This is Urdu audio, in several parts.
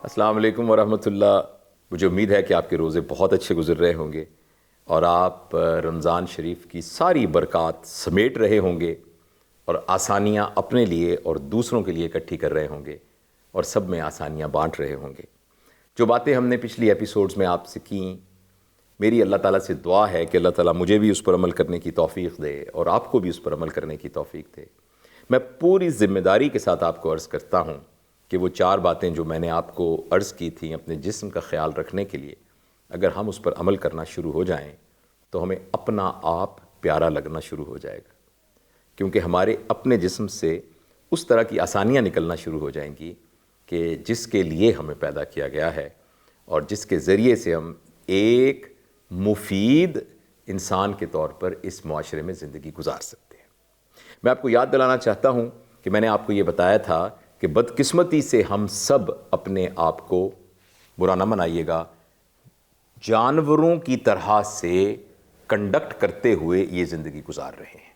السلام علیکم ورحمۃ اللہ۔ مجھے امید ہے کہ آپ کے روزے بہت اچھے گزر رہے ہوں گے اور آپ رمضان شریف کی ساری برکات سمیٹ رہے ہوں گے اور آسانیاں اپنے لیے اور دوسروں کے لیے اکٹھی کر رہے ہوں گے اور سب میں آسانیاں بانٹ رہے ہوں گے۔ جو باتیں ہم نے پچھلی ایپیسوڈز میں آپ سے کیں، میری اللہ تعالیٰ سے دعا ہے کہ اللہ تعالیٰ مجھے بھی اس پر عمل کرنے کی توفیق دے اور آپ کو بھی اس پر عمل کرنے کی توفیق دے۔ میں پوری ذمہ داری کے ساتھ آپ کو عرض کرتا ہوں کہ وہ 4 باتیں جو میں نے آپ کو عرض کی تھیں اپنے جسم کا خیال رکھنے کے لیے، اگر ہم اس پر عمل کرنا شروع ہو جائیں تو ہمیں اپنا آپ پیارا لگنا شروع ہو جائے گا، کیونکہ ہمارے اپنے جسم سے اس طرح کی آسانیاں نکلنا شروع ہو جائیں گی کہ جس کے لیے ہمیں پیدا کیا گیا ہے اور جس کے ذریعے سے ہم ایک مفید انسان کے طور پر اس معاشرے میں زندگی گزار سکتے ہیں۔ میں آپ کو یاد دلانا چاہتا ہوں کہ میں نے آپ کو یہ بتایا تھا کہ بدقسمتی سے ہم سب اپنے آپ کو، برا نہ منائیے گا، جانوروں کی طرح سے کنڈکٹ کرتے ہوئے یہ زندگی گزار رہے ہیں،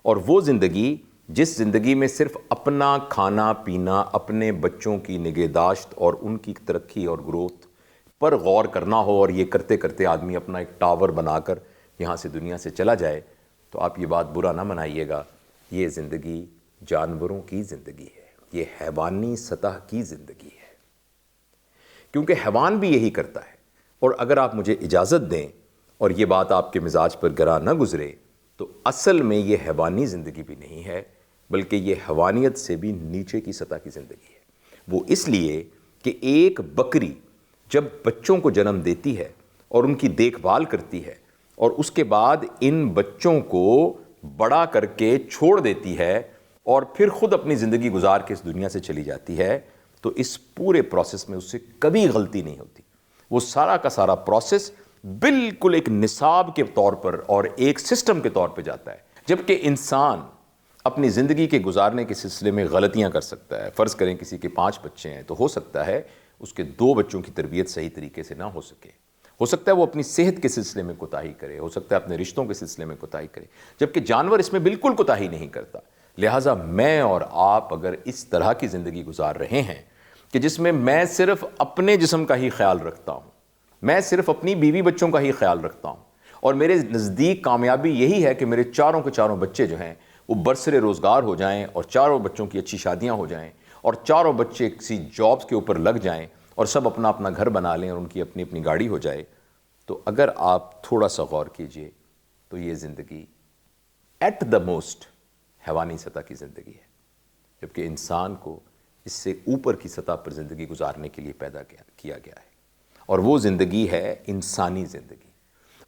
اور وہ زندگی جس زندگی میں صرف اپنا کھانا پینا، اپنے بچوں کی نگہداشت اور ان کی ترقی اور گروتھ پر غور کرنا ہو، اور یہ کرتے کرتے آدمی اپنا ایک ٹاور بنا کر یہاں سے دنیا سے چلا جائے، تو آپ یہ بات برا نہ منائیے گا، یہ زندگی جانوروں کی زندگی ہے، یہ حیوانی سطح کی زندگی ہے، کیونکہ حیوان بھی یہی کرتا ہے۔ اور اگر آپ مجھے اجازت دیں اور یہ بات آپ کے مزاج پر گراں نہ گزرے، تو اصل میں یہ حیوانی زندگی بھی نہیں ہے، بلکہ یہ حیوانیت سے بھی نیچے کی سطح کی زندگی ہے۔ وہ اس لیے کہ ایک بکری جب بچوں کو جنم دیتی ہے اور ان کی دیکھ بھال کرتی ہے اور اس کے بعد ان بچوں کو بڑا کر کے چھوڑ دیتی ہے اور پھر خود اپنی زندگی گزار کے اس دنیا سے چلی جاتی ہے، تو اس پورے پروسیس میں اس سے کبھی غلطی نہیں ہوتی۔ وہ سارا کا سارا پروسیس بالکل ایک نصاب کے طور پر اور ایک سسٹم کے طور پہ جاتا ہے، جبکہ انسان اپنی زندگی کے گزارنے کے سلسلے میں غلطیاں کر سکتا ہے۔ فرض کریں کسی کے 5 بچے ہیں تو ہو سکتا ہے اس کے 2 بچوں کی تربیت صحیح طریقے سے نہ ہو سکے، ہو سکتا ہے وہ اپنی صحت کے سلسلے میں کوتاہی کرے، ہو سکتا ہے اپنے رشتوں کے سلسلے میں کوتاہی کرے، جبکہ جانور اس میں بالکل کوتاہی نہیں کرتا۔ لہٰذا میں اور آپ اگر اس طرح کی زندگی گزار رہے ہیں کہ جس میں صرف اپنے جسم کا ہی خیال رکھتا ہوں، میں صرف اپنی بیوی بچوں کا ہی خیال رکھتا ہوں، اور میرے نزدیک کامیابی یہی ہے کہ میرے چاروں کے چاروں بچے جو ہیں وہ برسر روزگار ہو جائیں اور چاروں بچوں کی اچھی شادیاں ہو جائیں اور چاروں بچے کسی جابز کے اوپر لگ جائیں اور سب اپنا اپنا گھر بنا لیں اور ان کی اپنی اپنی گاڑی ہو جائے، تو اگر آپ تھوڑا سا غور کیجئے تو یہ زندگی ایٹ دا موسٹ حیوانی سطح کی زندگی ہے، جبکہ انسان کو اس سے اوپر کی سطح پر زندگی گزارنے کے لیے پیدا کیا گیا ہے، اور وہ زندگی ہے انسانی زندگی۔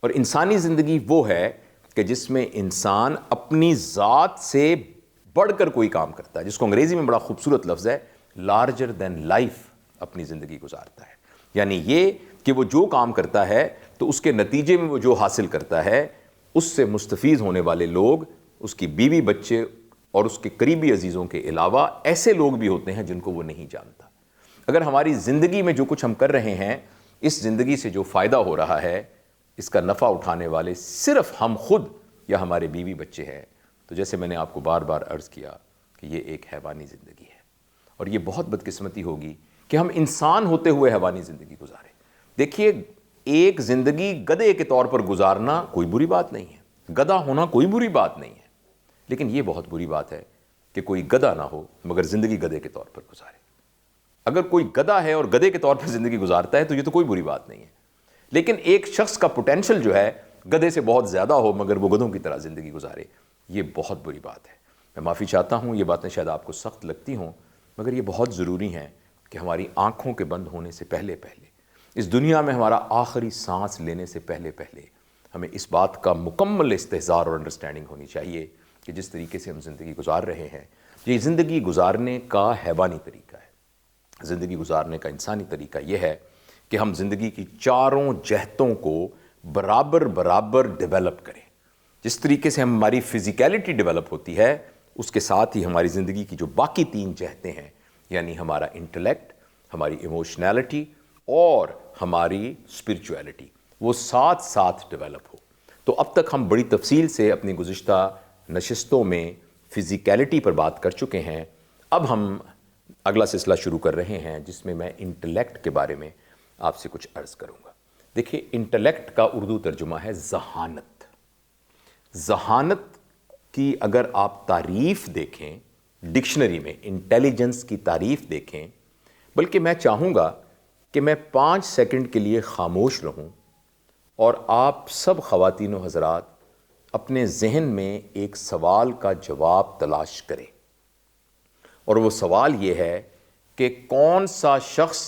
اور انسانی زندگی وہ ہے کہ جس میں انسان اپنی ذات سے بڑھ کر کوئی کام کرتا ہے، جس کو انگریزی میں بڑا خوبصورت لفظ ہے لارجر دین لائف، اپنی زندگی گزارتا ہے۔ یعنی یہ کہ وہ جو کام کرتا ہے تو اس کے نتیجے میں وہ جو حاصل کرتا ہے اس سے مستفید ہونے والے لوگ، اس کی بیوی بچے اور اس کے قریبی عزیزوں کے علاوہ ایسے لوگ بھی ہوتے ہیں جن کو وہ نہیں جانتا۔ اگر ہماری زندگی میں جو کچھ ہم کر رہے ہیں، اس زندگی سے جو فائدہ ہو رہا ہے، اس کا نفع اٹھانے والے صرف ہم خود یا ہمارے بیوی بچے ہیں، تو جیسے میں نے آپ کو بار بار عرض کیا کہ یہ ایک حیوانی زندگی ہے، اور یہ بہت بدقسمتی ہوگی کہ ہم انسان ہوتے ہوئے حیوانی زندگی گزاریں۔ دیکھیے، ایک زندگی گدھے کے طور پر گزارنا کوئی بری بات نہیں ہے، گدھا ہونا کوئی بری بات نہیں ہے، لیکن یہ بہت بری بات ہے کہ کوئی گدھا نہ ہو مگر زندگی گدھے کے طور پر گزارے۔ اگر کوئی گدھا ہے اور گدھے کے طور پر زندگی گزارتا ہے تو یہ تو کوئی بری بات نہیں ہے، لیکن ایک شخص کا پوٹینشل جو ہے گدھے سے بہت زیادہ ہو مگر وہ گدھوں کی طرح زندگی گزارے، یہ بہت بری بات ہے۔ میں معافی چاہتا ہوں، یہ باتیں شاید آپ کو سخت لگتی ہوں، مگر یہ بہت ضروری ہیں کہ ہماری آنکھوں کے بند ہونے سے پہلے اس دنیا میں ہمارا آخری سانس لینے سے پہلے ہمیں اس بات کا مکمل استحضار اور انڈرسٹینڈنگ ہونی چاہیے کہ جس طریقے سے ہم زندگی گزار رہے ہیں، یہ زندگی گزارنے کا حیوانی طریقہ ہے۔ زندگی گزارنے کا انسانی طریقہ یہ ہے کہ ہم زندگی کی چاروں جہتوں کو برابر برابر ڈیولپ کریں۔ جس طریقے سے ہماری فزیکیلٹی ڈیولپ ہوتی ہے، اس کے ساتھ ہی ہماری زندگی کی جو باقی 3 جہتیں ہیں، یعنی ہمارا انٹلیکٹ، ہماری ایموشنالٹی اور ہماری اسپرچویلٹی، وہ ساتھ ساتھ ڈیولپ ہو۔ تو اب تک ہم بڑی تفصیل سے اپنی گزشتہ نشستوں میں فزیکیلٹی پر بات کر چکے ہیں، اب ہم اگلا سلسلہ شروع کر رہے ہیں جس میں میں انٹلیکٹ کے بارے میں آپ سے کچھ عرض کروں گا. دیکھیے انٹلیکٹ کا اردو ترجمہ ہے ذہانت. ذہانت کی اگر آپ تعریف دیکھیں ڈکشنری میں انٹیلیجنس کی تعریف دیکھیں، بلکہ میں چاہوں گا کہ میں 5 سیکنڈ کے لیے خاموش رہوں اور آپ سب خواتین و حضرات اپنے ذہن میں ایک سوال کا جواب تلاش کریں، اور وہ سوال یہ ہے کہ کون سا شخص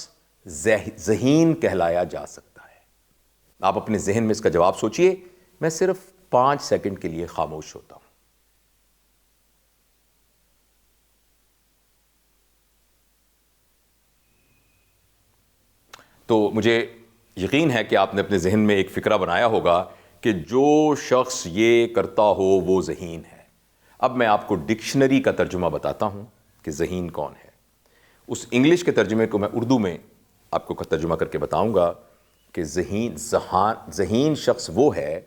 ذہین کہلایا جا سکتا ہے. آپ اپنے ذہن میں اس کا جواب سوچئے. میں صرف 5 سیکنڈ کے لیے خاموش ہوتا ہوں. تو مجھے یقین ہے کہ آپ نے اپنے ذہن میں ایک فکرہ بنایا ہوگا کہ جو شخص یہ کرتا ہو وہ ذہین ہے. اب میں آپ کو ڈکشنری کا ترجمہ بتاتا ہوں کہ ذہین کون ہے. اس انگلش کے ترجمے کو میں اردو میں آپ کو ترجمہ کر کے بتاؤں گا کہ ذہین شخص وہ ہے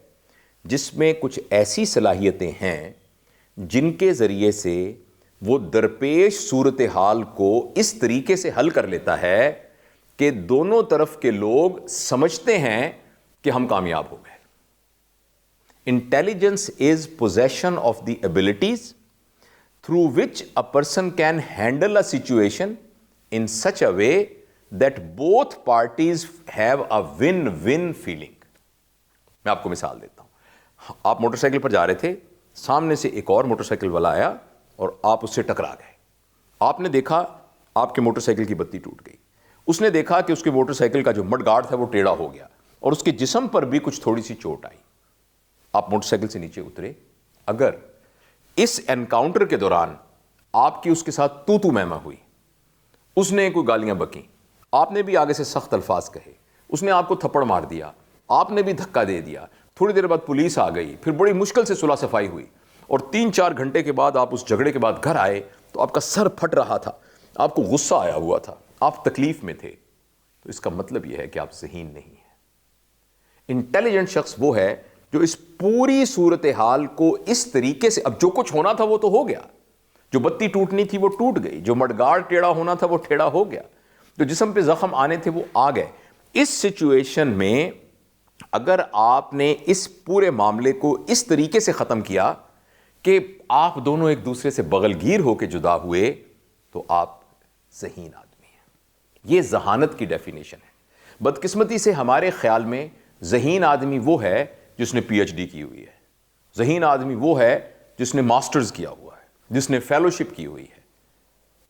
جس میں کچھ ایسی صلاحیتیں ہیں جن کے ذریعے سے وہ درپیش صورتحال کو اس طریقے سے حل کر لیتا ہے کہ دونوں طرف کے لوگ سمجھتے ہیں کہ ہم کامیاب ہو گئے. Intelligence is possession of the abilities through which a person can handle a situation in such a way that both parties have a win-win feeling. میں آپ کو مثال دیتا ہوں. آپ موٹر سائیکل پر جا رہے تھے، سامنے سے ایک اور موٹر سائیکل والا آیا اور آپ اس سے ٹکرا گئے. آپ نے دیکھا آپ کے موٹر سائیکل کی بتی ٹوٹ گئی. اس نے دیکھا کہ اس کے موٹر سائیکل کا جو مڈ گارڈ تھا وہ ٹیڑھا ہو گیا اور اس کے جسم پر بھی کچھ تھوڑی سی چوٹ آئی. آپ موٹر سائیکل سے نیچے اترے. اگر اس انکاؤنٹر کے دوران آپ کی اس کے ساتھ تو میں ہوئی، اس نے کوئی گالیاں بکیں، آپ نے بھی آگے سے سخت الفاظ کہے، اس نے آپ کو تھپڑ مار دیا، آپ نے بھی دھکا دے دیا، تھوڑی دیر بعد پولیس آ گئی، پھر بڑی مشکل سے صلح صفائی ہوئی اور 3-4 گھنٹے کے بعد آپ اس جھگڑے کے بعد گھر آئے تو آپ کا سر پھٹ رہا تھا، آپ کو غصہ آیا ہوا تھا، آپ تکلیف میں تھے. تو اس کا مطلب یہ ہے کہ آپ ذہین نہیں ہیں. انٹیلیجنٹ شخص وہ ہے جو اس پوری صورتحال کو اس طریقے سے، اب جو کچھ ہونا تھا وہ تو ہو گیا، جو بتی ٹوٹنی تھی وہ ٹوٹ گئی، جو مڈگار ٹیڑھا ہونا تھا وہ ٹیڑھا ہو گیا، جو جسم پہ زخم آنے تھے وہ آ گئے. اس سچویشن میں اگر آپ نے اس پورے معاملے کو اس طریقے سے ختم کیا کہ آپ دونوں ایک دوسرے سے بغل گیر ہو کے جدا ہوئے تو آپ ذہین آدمی ہیں. یہ ذہانت کی ڈیفینیشن ہے. بدقسمتی سے ہمارے خیال میں ذہین آدمی وہ ہے جس نے PhD کی ہوئی ہے، ذہین آدمی وہ ہے جس نے ماسٹرز کیا ہوا ہے، جس نے فیلوشپ کی ہوئی ہے.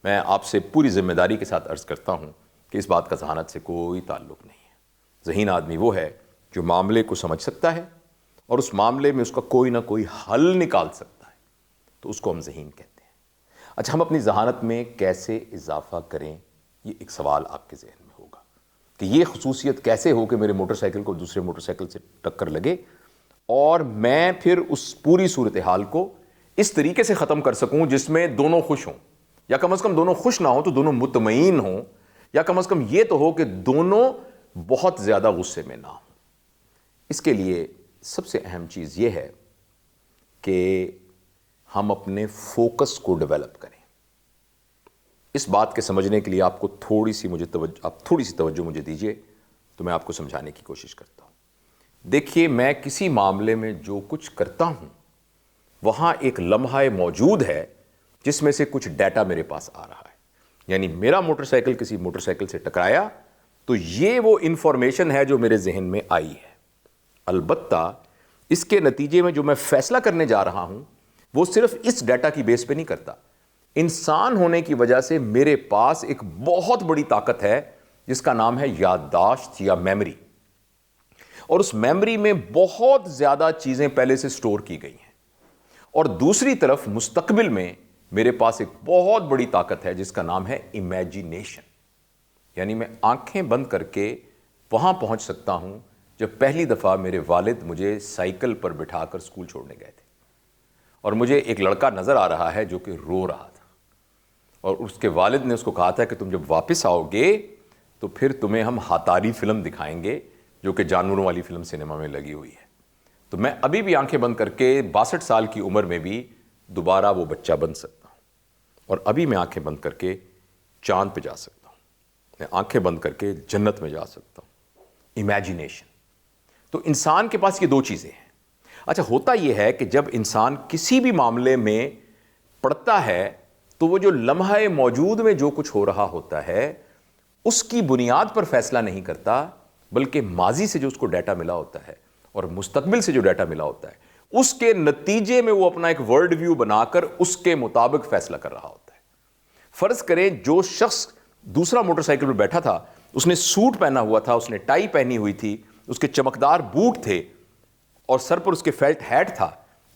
میں آپ سے پوری ذمہ داری کے ساتھ عرض کرتا ہوں کہ اس بات کا ذہانت سے کوئی تعلق نہیں ہے. ذہین آدمی وہ ہے جو معاملے کو سمجھ سکتا ہے اور اس معاملے میں اس کا کوئی نہ کوئی حل نکال سکتا ہے، تو اس کو ہم ذہین کہتے ہیں. اچھا، ہم اپنی ذہانت میں کیسے اضافہ کریں؟ یہ ایک سوال آپ کے ذہن میں ہوگا کہ یہ خصوصیت کیسے ہو کہ میرے موٹر سائیکل کو دوسرے موٹر سائیکل سے ٹکر لگے اور میں پھر اس پوری صورتحال کو اس طریقے سے ختم کر سکوں جس میں دونوں خوش ہوں، یا کم از کم دونوں خوش نہ ہوں تو دونوں مطمئن ہوں، یا کم از کم یہ تو ہو کہ دونوں بہت زیادہ غصے میں نہ ہوں. اس کے لیے سب سے اہم چیز یہ ہے کہ ہم اپنے فوکس کو ڈیولپ کریں. اس بات کے سمجھنے کے لیے آپ کو تھوڑی سی توجہ مجھے دیجیے تو میں آپ کو سمجھانے کی کوشش کرتا ہوں. دیکھیے، میں کسی معاملے میں جو کچھ کرتا ہوں وہاں ایک لمحہ موجود ہے جس میں سے کچھ ڈیٹا میرے پاس آ رہا ہے. یعنی میرا موٹر سائیکل کسی موٹر سائیکل سے ٹکرایا تو یہ وہ انفارمیشن ہے جو میرے ذہن میں آئی ہے. البتہ اس کے نتیجے میں جو میں فیصلہ کرنے جا رہا ہوں وہ صرف اس ڈیٹا کی بیس پہ نہیں کرتا. انسان ہونے کی وجہ سے میرے پاس ایک بہت بڑی طاقت ہے جس کا نام ہے یادداشت یا میموری، اور اس میموری میں بہت زیادہ چیزیں پہلے سے سٹور کی گئی ہیں. اور دوسری طرف مستقبل میں میرے پاس ایک بہت بڑی طاقت ہے جس کا نام ہے امیجینیشن. یعنی میں آنکھیں بند کر کے وہاں پہنچ سکتا ہوں جب پہلی دفعہ میرے والد مجھے سائیکل پر بٹھا کر اسکول چھوڑنے گئے تھے اور مجھے ایک لڑکا نظر آ رہا ہے جو کہ رو رہا تھا، اور اس کے والد نے اس کو کہا تھا کہ تم جب واپس آؤ گے تو پھر تمہیں ہم ہاتاری فلم دکھائیں گے جو کہ جانوروں والی فلم سنیما میں لگی ہوئی ہے. تو میں ابھی بھی آنکھیں بند کر کے 62 سال کی عمر میں بھی دوبارہ وہ بچہ بن سکتا ہوں. اور ابھی میں آنکھیں بند کر کے چاند پہ جا سکتا ہوں، میں آنکھیں بند کر کے جنت میں جا سکتا ہوں، امیجینیشن. تو انسان کے پاس یہ دو چیزیں ہیں. اچھا، ہوتا یہ ہے کہ جب انسان کسی بھی معاملے میں پڑتا ہے تو وہ جو لمحہ موجود میں جو کچھ ہو رہا ہوتا ہے اس کی بنیاد پر فیصلہ نہیں کرتا، بلکہ ماضی سے جو اس کو ڈیٹا ملا ہوتا ہے اور مستقبل سے جو ڈیٹا ملا ہوتا ہے اس کے نتیجے میں وہ اپنا ایک ورلڈ ویو بنا کر اس کے مطابق فیصلہ کر رہا ہوتا ہے. فرض کریں جو شخص دوسرا موٹر سائیکل پر بیٹھا تھا، اس نے سوٹ پہنا ہوا تھا، اس نے ٹائی پہنی ہوئی تھی، اس کے چمکدار بوٹ تھے اور سر پر اس کے فیلٹ ہیٹ تھا،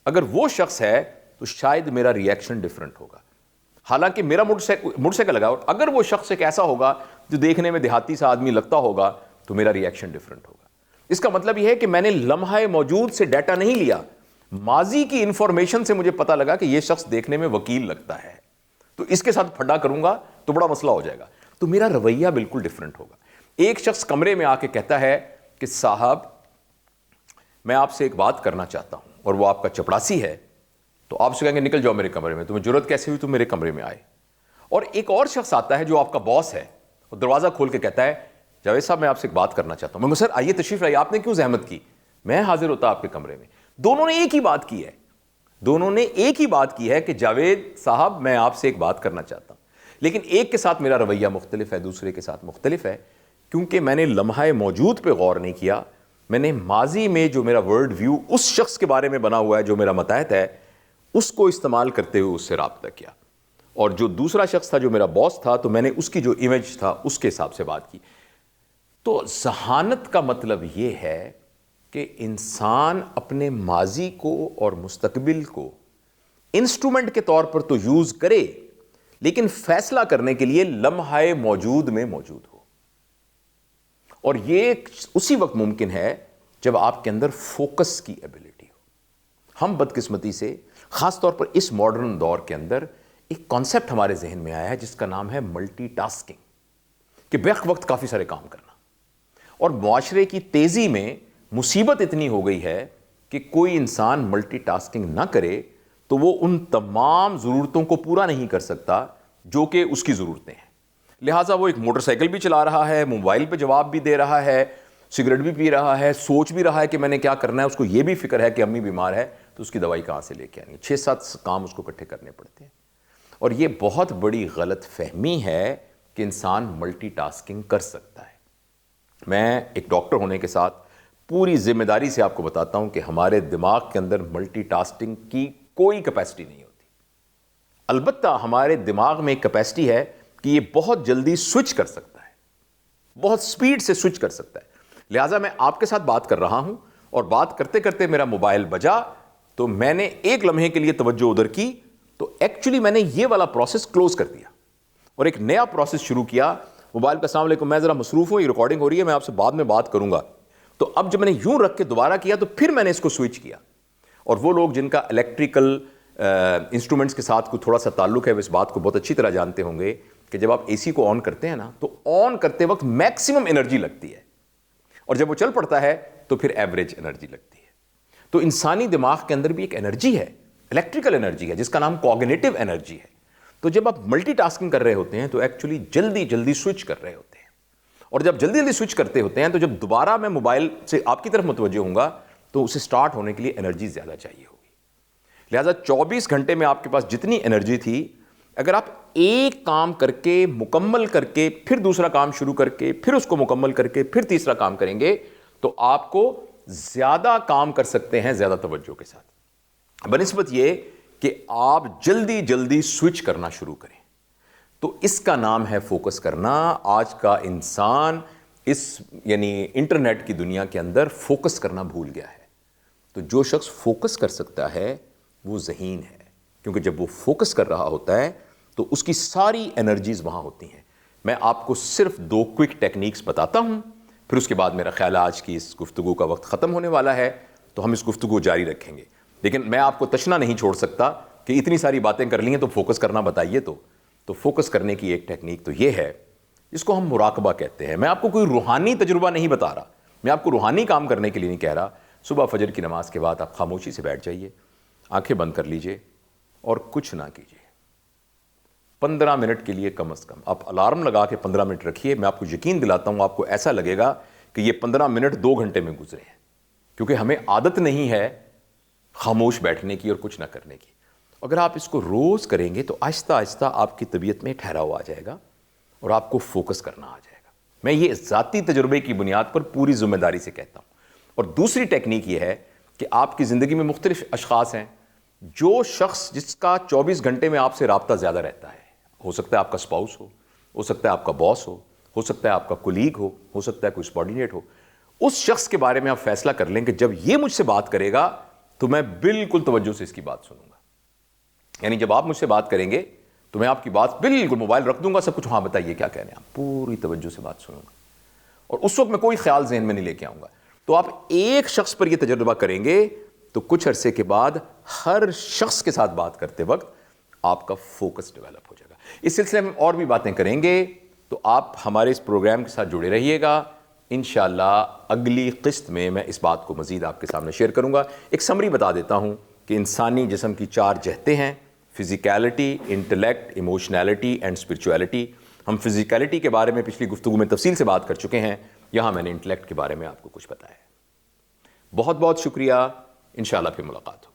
اگر وہ شخص ہے تو شاید میرا ریئیکشن ڈیفرنٹ ہوگا. حالانکہ میرا موٹر سائیکل لگا، اور اگر وہ شخص ایک ایسا ہوگا جو دیکھنے میں دیہاتی سا آدمی لگتا ہوگا تو میرا ریئیکشن ڈیفرنٹ ہوگا. اس کا مطلب یہ ہے کہ میں نے لمحہ موجود سے ڈیٹا نہیں لیا، ماضی کی انفارمیشن سے مجھے پتا لگا کہ یہ شخص دیکھنے میں وکیل لگتا ہے، تو اس کے ساتھ پھڈا کروں گا تو بڑا مسئلہ ہو جائے گا، تو میرا رویہ بالکل ڈیفرنٹ ہوگا. ایک شخص کمرے میں آ کے کہتا ہے کہ صاحب میں آپ سے ایک بات کرنا چاہتا ہوں، اور وہ آپ کا چپڑاسی ہے، تو آپ سے کہیں گے نکل جاؤ میرے کمرے میں، تمہیں ضرورت کیسے ہوئی تم میرے کمرے میں آئے. اور ایک اور شخص آتا ہے جو آپ کا باس ہے، اور دروازہ کھول کے کہتا ہے جاوید صاحب میں آپ سے ایک بات کرنا چاہتا ہوں. میں سر آئیے تشریف لائیے، آپ نے کیوں زحمت کی، میں حاضر ہوتا آپ کے کمرے میں. دونوں نے ایک ہی بات کی ہے، دونوں نے ایک ہی بات کی ہے کہ جاوید صاحب میں آپ سے ایک بات کرنا چاہتا ہوں، لیکن ایک کے ساتھ میرا رویہ مختلف ہے، دوسرے کے ساتھ مختلف ہے، کیونکہ میں نے لمحہ موجود پہ غور نہیں کیا، میں نے ماضی میں جو میرا ورلڈ ویو اس شخص کے بارے میں بنا ہوا ہے جو میرا متحد ہے اس کو استعمال کرتے ہوئے اس سے رابطہ کیا. اور جو دوسرا شخص تھا جو میرا باس تھا تو میں نے اس کی جو امیج تھا اس کے حساب سے بات کی. تو ذہانت کا مطلب یہ ہے کہ انسان اپنے ماضی کو اور مستقبل کو انسٹرومنٹ کے طور پر تو یوز کرے، لیکن فیصلہ کرنے کے لیے لمحہ موجود میں موجود ہو. اور یہ اسی وقت ممکن ہے جب آپ کے اندر فوکس کی ایبلٹی ہو. ہم بدقسمتی سے خاص طور پر اس ماڈرن دور کے اندر ایک کانسیپٹ ہمارے ذہن میں آیا ہے جس کا نام ہے ملٹی ٹاسکنگ، کہ بیک وقت کافی سارے کام کرنا. اور معاشرے کی تیزی میں مصیبت اتنی ہو گئی ہے کہ کوئی انسان ملٹی ٹاسکنگ نہ کرے تو وہ ان تمام ضرورتوں کو پورا نہیں کر سکتا جو کہ اس کی ضرورتیں ہیں. لہٰذا وہ ایک موٹر سائیکل بھی چلا رہا ہے، موبائل پہ جواب بھی دے رہا ہے، سگریٹ بھی پی رہا ہے، سوچ بھی رہا ہے کہ میں نے کیا کرنا ہے، اس کو یہ بھی فکر ہے کہ امی بیمار ہے تو اس کی دوائی کہاں سے لے کے آنی ہے. 6-7 کام اس کو اکٹھے کرنے پڑتے ہیں. اور یہ بہت بڑی غلط فہمی ہے کہ انسان ملٹی ٹاسکنگ کر سکتا ہے. میں ایک ڈاکٹر ہونے کے ساتھ پوری ذمہ داری سے آپ کو بتاتا ہوں کہ ہمارے دماغ کے اندر ملٹی ٹاسکنگ کی کوئی کیپیسٹی نہیں ہوتی. البتہ ہمارے دماغ میں ایک کیپیسٹی ہے کہ یہ بہت جلدی سوئچ کر سکتا ہے، بہت سپیڈ سے سوئچ کر سکتا ہے. لہٰذا میں آپ کے ساتھ بات کر رہا ہوں اور بات کرتے کرتے میرا موبائل بجا تو میں نے ایک لمحے کے لیے توجہ ادھر کی تو ایکچولی میں نے یہ والا پروسیس کلوز کر دیا اور ایک نیا پروسیس شروع کیا. موبائل پہ السلام علیکم، میں ذرا مصروف ہوں، یہ ریکارڈنگ ہو رہی ہے، میں آپ سے بعد میں بات کروں گا. تو اب جب میں نے یوں رکھ کے دوبارہ کیا تو پھر میں نے اس کو سوئچ کیا. اور وہ لوگ جن کا الیکٹریکل انسٹرومنٹس کے ساتھ کوئی تھوڑا سا تعلق ہے وہ اس بات کو بہت اچھی طرح جانتے ہوں گے کہ جب آپ اے سی کو آن کرتے ہیں نا تو آن کرتے وقت میکسیمم انرجی لگتی ہے اور جب وہ چل پڑتا ہے تو پھر ایوریج انرجی لگتی ہے. تو انسانی دماغ کے اندر بھی ایک انرجی ہے، الیکٹریکل انرجی ہے، جس کا نام کوگنیٹو انرجی ہے. تو جب آپ ملٹی ٹاسکنگ کر رہے ہوتے ہیں تو ایکچولی جلدی جلدی سوئچ کر رہے ہوتے ہیں. اور جب جلدی جلدی سوئچ کرتے ہوتے ہیں تو جب دوبارہ میں موبائل سے آپ کی طرف متوجہ ہوں گا تو اسے سٹارٹ ہونے کے لیے انرجی زیادہ چاہیے ہوگی. لہٰذا 24 گھنٹے میں آپ کے پاس جتنی انرجی تھی، اگر آپ ایک کام کر کے مکمل کر کے پھر دوسرا کام شروع کر کے پھر اس کو مکمل کر کے پھر تیسرا کام کریں گے تو آپ کو زیادہ کام کر سکتے ہیں زیادہ توجہ کے ساتھ، بنسبت یہ کہ آپ جلدی جلدی سوئچ کرنا شروع کریں. تو اس کا نام ہے فوکس کرنا. آج کا انسان اس یعنی انٹرنیٹ کی دنیا کے اندر فوکس کرنا بھول گیا ہے. تو جو شخص فوکس کر سکتا ہے وہ ذہین ہے، کیونکہ جب وہ فوکس کر رہا ہوتا ہے تو اس کی ساری انرجیز وہاں ہوتی ہیں. میں آپ کو صرف 2 کوئک ٹیکنیکس بتاتا ہوں، پھر اس کے بعد میرا خیال ہے آج کی اس گفتگو کا وقت ختم ہونے والا ہے تو ہم اس گفتگو جاری رکھیں گے. لیکن میں آپ کو تشنا نہیں چھوڑ سکتا کہ اتنی ساری باتیں کر لی ہیں تو فوکس کرنا بتائیے. تو فوکس کرنے کی ایک ٹیکنیک تو یہ ہے، اس کو ہم مراقبہ کہتے ہیں. میں آپ کو کوئی روحانی تجربہ نہیں بتا رہا، میں آپ کو روحانی کام کرنے کے لیے نہیں کہہ رہا. صبح فجر کی نماز کے بعد آپ خاموشی سے بیٹھ جائیے، آنکھیں بند کر لیجئے اور کچھ نہ کیجیے. 15 منٹ کے لیے کم از کم آپ الارم لگا کے 15 منٹ رکھیے. میں آپ کو یقین دلاتا ہوں آپ کو ایسا لگے گا کہ یہ 15 منٹ 2 گھنٹے میں گزرے ہیں, کیونکہ ہمیں عادت نہیں ہے خاموش بیٹھنے کی اور کچھ نہ کرنے کی. اگر آپ اس کو روز کریں گے تو آہستہ آہستہ آپ کی طبیعت میں ٹھہراؤ آ جائے گا اور آپ کو فوکس کرنا آ جائے گا. میں یہ ذاتی تجربے کی بنیاد پر پوری ذمہ داری سے کہتا ہوں. اور دوسری ٹیکنیک یہ ہے کہ آپ کی زندگی میں مختلف اشخاص ہیں. جو شخص جس کا 24 گھنٹے میں آپ سے رابطہ زیادہ رہتا ہے, ہو سکتا ہے آپ کا اسپاؤس ہو سکتا ہے آپ کا باس ہو سکتا ہے آپ کا کولیگ ہو سکتا ہے کوئی سبارڈینیٹ ہو, اس شخص کے بارے میں آپ فیصلہ کر لیں کہ جب یہ مجھ سے بات کرے گا تو میں بالکل توجہ سے اس کی بات سنوں گا. یعنی جب آپ مجھ سے بات کریں گے تو میں آپ کی بات بالکل موبائل رکھ دوں گا, سب کچھ ہاں بتائیے کیا کہہ رہے ہیں, آپ پوری توجہ سے بات سنوں گا اور اس وقت میں کوئی خیال ذہن میں نہیں لے کے آؤں گا. تو آپ ایک شخص پر یہ تجربہ کریں گے تو کچھ عرصے کے بعد ہر شخص کے ساتھ بات کرتے وقت آپ کا فوکس ڈیولپ ہو جائے گا. اس سلسلے میں اور بھی باتیں کریں گے, تو آپ ہمارے اس پروگرام کے ساتھ جڑے رہیے گا. انشاءاللہ اگلی قسط میں اس بات کو مزید آپ کے سامنے شیئر کروں گا. ایک سمری بتا دیتا ہوں کہ انسانی جسم کی 4 جہتیں ہیں: فزیکیلٹی, انٹلیکٹ, ایموشنالٹی اینڈ اسپرچویلٹی. ہم فزیکیلٹی کے بارے میں پچھلی گفتگو میں تفصیل سے بات کر چکے ہیں, یہاں میں نے انٹلیکٹ کے بارے میں آپ کو کچھ بتایا ہے. بہت بہت شکریہ, انشاءاللہ پھر ملاقات ہو.